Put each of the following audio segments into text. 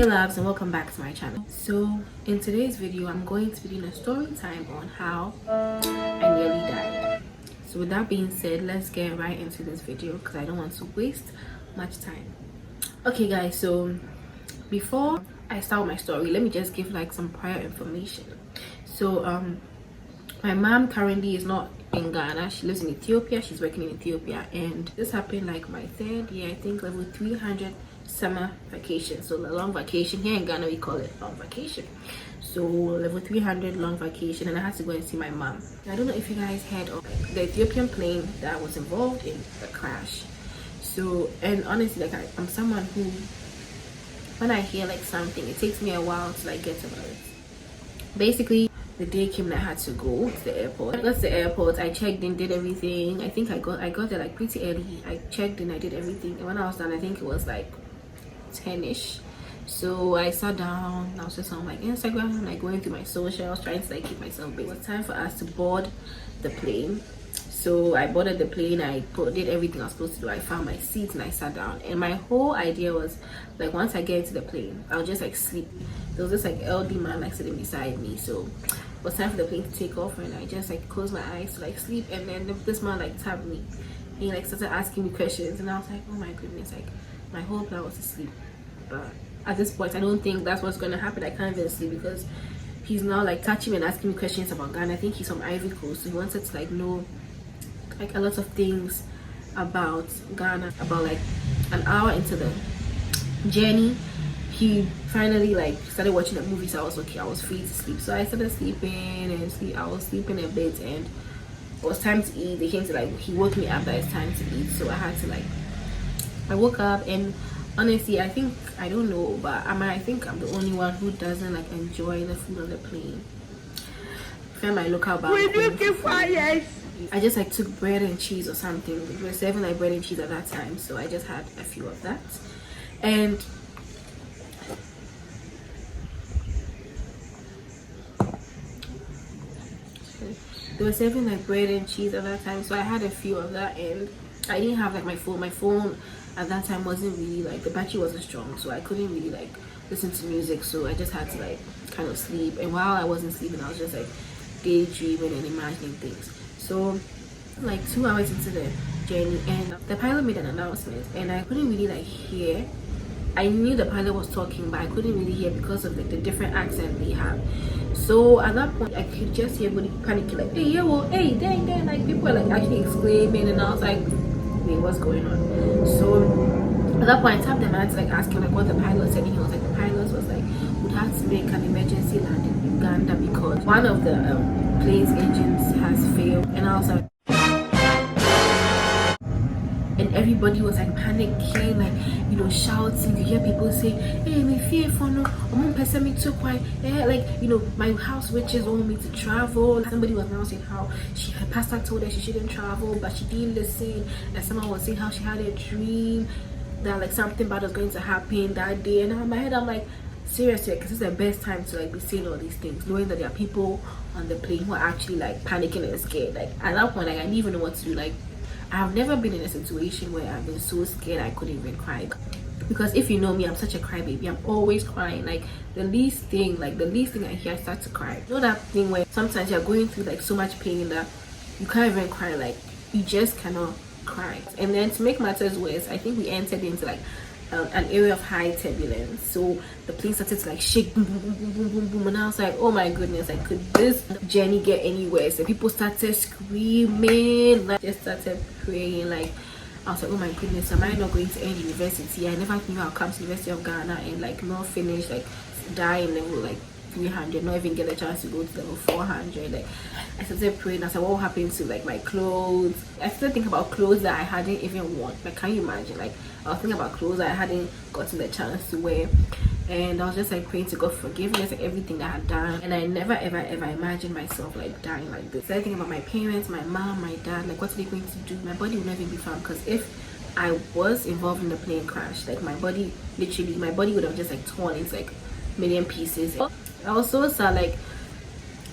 loves, and welcome back to my channel. So in today's video I'm going to be doing a story time on how I nearly died. So with that being said, let's get right into this video because I don't want to waste much time. Okay guys, so before I start my story, let me just give like some prior information. So my mom currently is not in Ghana. She lives in Ethiopia. She's working in Ethiopia, and this happened like my third year, I think, level 300 summer vacation. So the long vacation here in Ghana, we call it long vacation. So level 300 long vacation, and I had to go and see my mom. I don't know if you guys heard of the Ethiopian plane that was involved in the crash. So, and honestly, like I'm someone who, when I hear like something, it takes me a while to like get about it. Basically, the day came and I had to go to the airport. I got to the airport, I checked in, did everything. I think I got there like pretty early. I checked in, I did everything, and when I was done, I think it was like 10ish. So I sat down, I was just on like Instagram, like going through my socials, trying to like keep myself busy. It was time for us to board the plane. So I boarded the plane, did everything I was supposed to do. I found my seat and I sat down, and my whole idea was like once I get into the plane, I'll just like sleep. There was this like elderly man like sitting beside me, so it was time for the plane to take off, and I just like closed my eyes to like sleep, and then this man like tapped me. He like started asking me questions, and I was like, oh my goodness, like my whole plan was to sleep, but at this point I don't think that's what's gonna happen. I can't even sleep because he's now like touching me and asking me questions about Ghana. I think he's from Ivory Coast, so he wanted to like know like a lot of things about Ghana. About like an hour into the journey, he finally like started watching a movie, so I was okay, I was free to sleep. So I started sleeping and I was sleeping a bit, and it was time to eat. They came to like, he woke me up that it's time to eat, so I had to like, I woke up, and honestly I think, I don't know, but I think I'm the only one who doesn't like enjoy the food on the plane. I found my local bar. I just like took bread and cheese or something. We were serving like bread and cheese at that time, so I just had a few of that. And they were serving like bread and cheese at that time, so I had a few of that, and I didn't have like my phone at that time wasn't really like, the battery wasn't strong, so I couldn't really like listen to music, so I just had to like kind of sleep. And while I wasn't sleeping, I was just like daydreaming and imagining things. So like 2 hours into the journey, and the pilot made an announcement, and I couldn't really like hear. I knew the pilot was talking, but I couldn't really hear because of like the different accent they have. So at that point I could just hear everybody panicking like, hey, yeah, well, hey, dang, like people were like actually exclaiming, and I was like, wait, what's going on? So at that point I tapped them and I had to like ask him like what the pilot said, and he was like, the pilot was like, would have to make an emergency landing in Uganda because one of the plane's engines has failed. And I was like, and everybody was like panicking, like, you know, shouting. You hear people say, hey, me fear for no, I'm person me too quiet. Yeah, like, you know, my house witches want me to travel. Somebody was now saying how her pastor told her she shouldn't travel, but she didn't listen. And someone was saying how she had a dream that like something bad was going to happen that day. And in my head I'm like, seriously, because it's the best time to like be saying all these things, knowing that there are people on the plane who are actually like panicking and scared. Like at that point, like I didn't even know what to do. Like I've never been in a situation where I've been so scared I couldn't even cry, because if you know me, I'm such a crybaby. I'm always crying. Like the least thing I hear, I start to cry. You know that thing where sometimes you're going through like so much pain that you can't even cry, like you just cannot cry. And then to make matters worse, I think we entered into like an area of high turbulence, so the plane started to like shake, boom boom boom boom boom boom boom, and I was like, oh my goodness, like could this journey get any worse? And people started screaming, like just started praying. Like I was like, oh my goodness, am I not going to end university? I never knew I'll come to the University of Ghana and like not finish, like die in level like 300, not even get a chance to go to level 400. Like I started praying. I said, what will happen to like my clothes? I started thinking about clothes that I hadn't even worn. Like, can you imagine? Like I was thinking about clothes that I hadn't gotten the chance to wear, and I was just like praying to God forgiveness and everything that I had done. And I never ever imagined myself like dying like this. So I think about my parents, my mom, my dad, like what are they going to do? My body would not even be found, because if I was involved in the plane crash, like my body would have just like torn into like million pieces. I was so sad. Like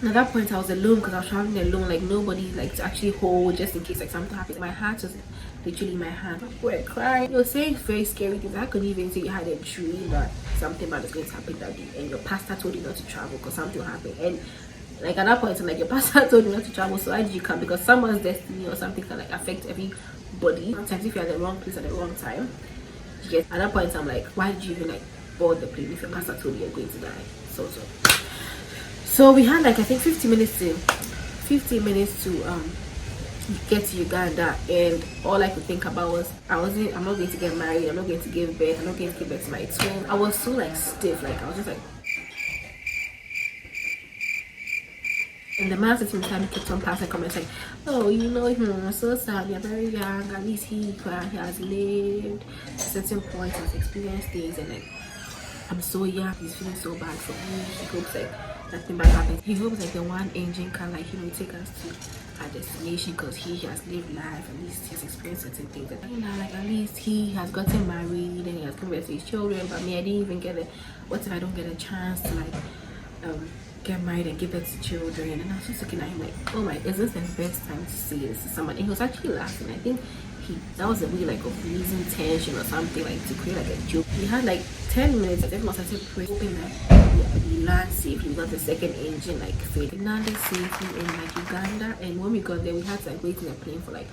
And at that point I was alone because I was traveling alone, like nobody like to actually hold just in case like something happens. My heart was literally in my hand. We're crying. You're saying very scary things. I couldn't even say you had a dream that something bad is going to happen that day, and your pastor told you not to travel because something will happen. And like at that point, I'm like, your pastor told you not to travel, so why did you come? Because someone's destiny or something can like affect everybody. Sometimes if you're at the wrong place at the wrong time, at that point I'm like, why did you even like board the plane if your pastor told you you're going to die? So we had like I think 15 minutes to get to Uganda, and all I could think about was I'm not going to get married, I'm not going to give birth, I'm not going to give birth to my twin. I was so like stiff, like I was just like. And the man sitting beside me kept on passing comments like, oh, you know, I'm so sad, you're very young, at least he has lived certain points, has experienced things, and like, I'm so young, he's feeling so bad for me. He hopes like nothing bad happens. He hopes like the one engine can like, you know, take us to our destination because he has lived life, at least he's experienced certain things. And, you know, like at least he has gotten married and he has come back to his children, but me, I didn't even get it. What if I don't get a chance to like, get married and give birth to children? And I was just looking at him like, oh my, is this the best time to say this to someone? And he was actually laughing. I think that was a way like of releasing tension or something, like to create like a joke. We had like 10 minutes. Everyone started praying, hoping that we land safely. We got the second engine like failed. We landed safely in like Uganda, and when we got there we had to like wait in the plane for like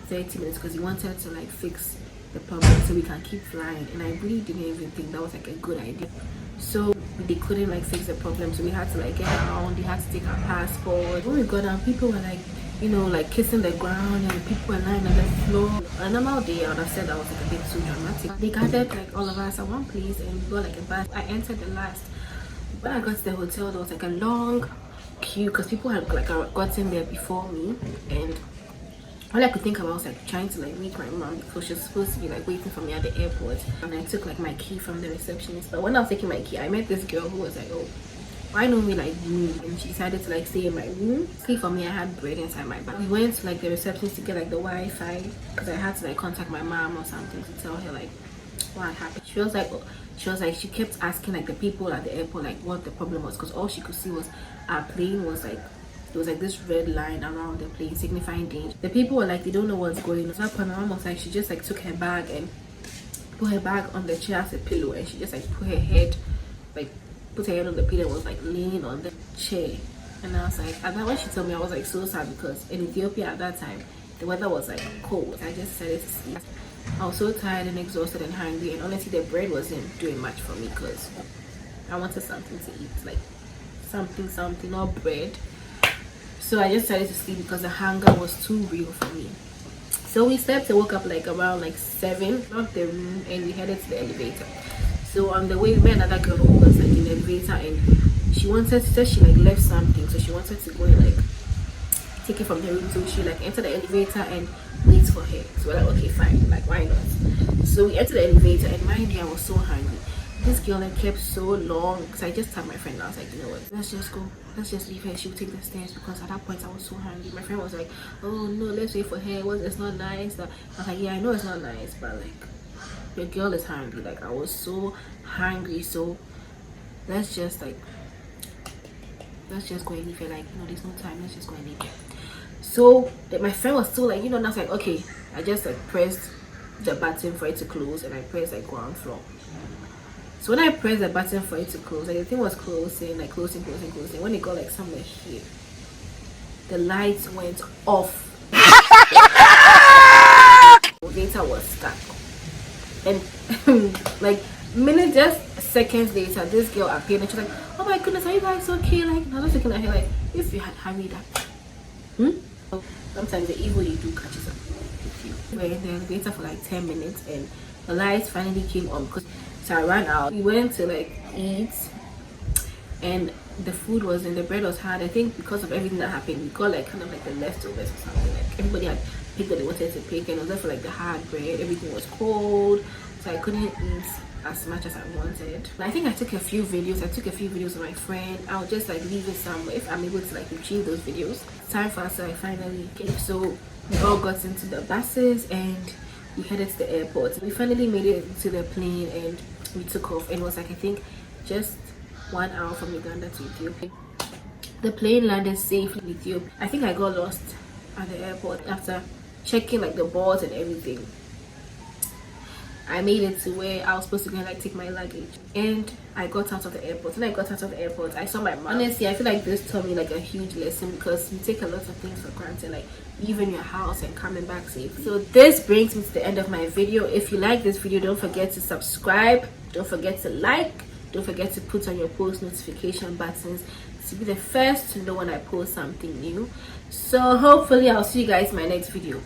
30 minutes because he wanted to like fix the problem so we can keep flying. And I really didn't even think that was like a good idea. So they couldn't like fix the problem, so we had to like get around. They had to take our passport. When we got down, people were like, you know, like kissing the ground, and people were lying on the floor. A normal day I would have said that was like a bit too dramatic. They gathered like all of us at one place and we got like a bus. I entered the last. When I got to the hotel, there was like a long queue because people had like gotten there before me, and all I could think about was like trying to like meet my mom because she was supposed to be like waiting for me at the airport. And I took like my key from the receptionist. But when I was taking my key, I met this girl who was like, oh, why don't we like move? And she decided to like stay in my room. Luckily for me, I had bread inside my bag. We went to like the receptionist to get like the Wi-Fi because I had to like contact my mom or something to tell her like what happened. She was like she kept asking like the people at the airport like what the problem was, because all she could see was our plane was like, there was like this red line around the plane signifying danger. The people were like, they don't know what's going on. At that point my mom was like, she just like took her bag and put her bag on the chair as a pillow, and she just like put her head on the pillow and was like leaning on the chair. And I was like, and then when she told me, I was like so sad because in Ethiopia at that time the weather was like cold. I just decided to sleep. I was so tired and exhausted and hungry, and honestly the bread wasn't doing much for me because I wanted something to eat, like something, not bread. So I just decided to sleep because the hunger was too real for me. So we slept and woke up like around like 7, left the room, and we headed to the elevator. So on the way we met another girl who was like in the elevator, and she like left something, so she wanted to go and like take it from the room. So she like entered the elevator and wait for her. So we're like, okay fine, like why not? So we entered the elevator, and mind you, I was so hungry. This girl like kept so long, because I just told my friend, I was like, you know what, let's just leave her, she'll take the stairs, because at that point I was so hungry. My friend was like, oh no, let's wait for her, it's not nice. I was like, yeah, I know it's not nice, but like your girl is hungry. Like I was so hungry, so let's just go and leave her. Like, you know, there's no time, let's just go and leave her. So my friend was still like, you know, and I was like, okay. I just like pressed the button for it to close, and I pressed like ground floor. So when I pressed the button for it to close, like the thing was closing, like closing. When it got like somewhere here, the lights went off. The data was stuck. And like just seconds later, this girl appeared and she's like, oh my goodness, are you guys okay? Like I was looking at her like, if you had hurried up. Sometimes the evil you do catches up with you. We were in the elevator for like 10 minutes, and the lights finally came on because so I ran out. We went to like eat, and the food wasn't, the bread was hard. I think because of everything that happened, we got like kind of like the leftovers or something. Like everybody had picked what they wanted to pick, and it was there for like the hard bread. Everything was cold, so I couldn't eat as much as I wanted. I think I took a few videos. Of my friend. I'll just like leave it somewhere if I'm able to like retrieve those videos. Time for us, so I finally came. So we all got into the buses and we headed to the airport. We finally made it to the plane and we took off, and it was like I think just 1 hour from Uganda to Ethiopia. The plane landed safely in Ethiopia. I think I got lost at the airport after checking like the boards and everything. I made it to where I was supposed to go and like take my luggage, and I got out of the airport. When I got out of the airport, I saw my mom. Honestly, I feel like this taught me like a huge lesson, because you take a lot of things for granted, like leaving your house and coming back safely. So this brings me to the end of my video. If you like this video, don't forget to subscribe, don't forget to like, don't forget to put on your post notification buttons to be the first to know when I post something new. So hopefully I'll see you guys in my next video.